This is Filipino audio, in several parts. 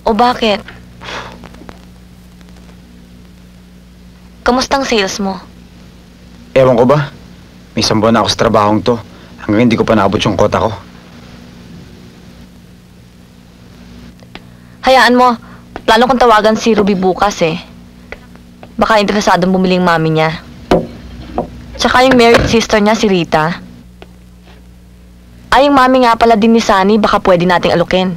O bakit? Kamusta ang sales mo? Ewan ko ba? May isang buwan na ako sa trabahong to. Hanggang hindi ko pa naabot yung kota ko. Hayaan mo. Plano kong tawagan si Ruby bukas eh. Baka interesadong bumili yung mami niya. Tsaka yung married sister niya, si Rita. Ay, yung mami nga pala din ni Sunny, baka pwede nating alukin.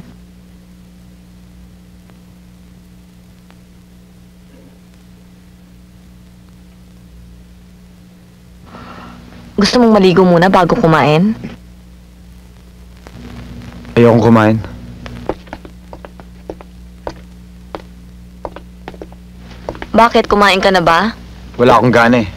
Gusto mong maligo muna bago kumain? Ayokong kumain. Bakit? Kumain ka na ba? Wala akong gana eh.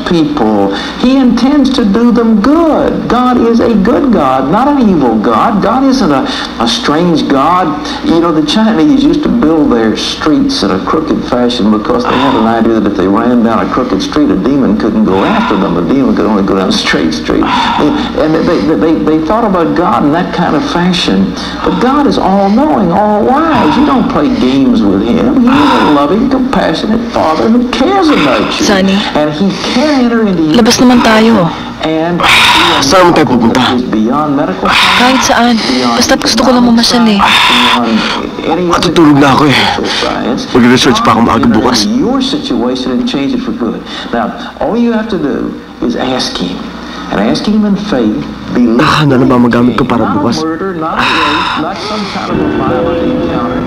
People, he intends to do them good. God is a good God, not an evil God. God isn't a strange God. You know, the Chinese used to build their streets in a crooked fashion because they had an idea that if they ran down a crooked street, a demon couldn't go after them. A demon could only go down a straight street. And they thought about God in that kind of fashion. But God is all-knowing, all-wise. You don't play games with him. He is a loving, compassionate Father who cares about you. Sunny, And he can enter into you. labas naman tayo. And Saan naman tayo pupunta? Kahit saan. Basta't gusto ko lang mamasyal eh. Matutulog na ako eh. Mag-research pa ako maaga bukas. Your situation and change it for good. Now, all you have to do is ask him. And asking him in faith, believe. Ano na ba magamit ko para Not bukas? a murder, not a rape, not some kind of a violent encounter.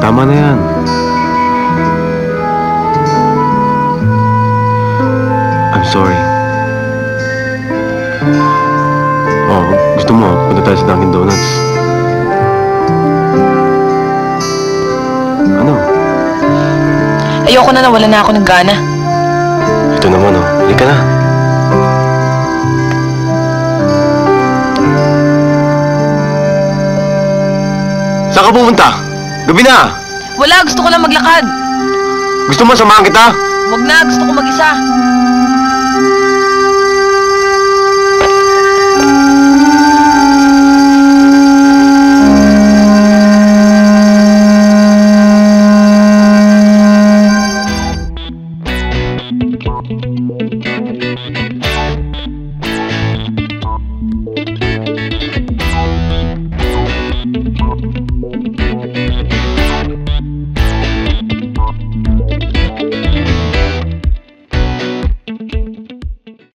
Tama na yan. I'm sorry. Oh, gusto mo, punta tayo sa Dunkin' Donuts. Ano? Ayoko na, nawala na ako ng gana. Ito naman oh, halika na. Saan ka pupunta? Gabi na! Wala, gusto ko lang maglakad. Gusto mo samahan kita? Wag na, gusto ko mag-isa.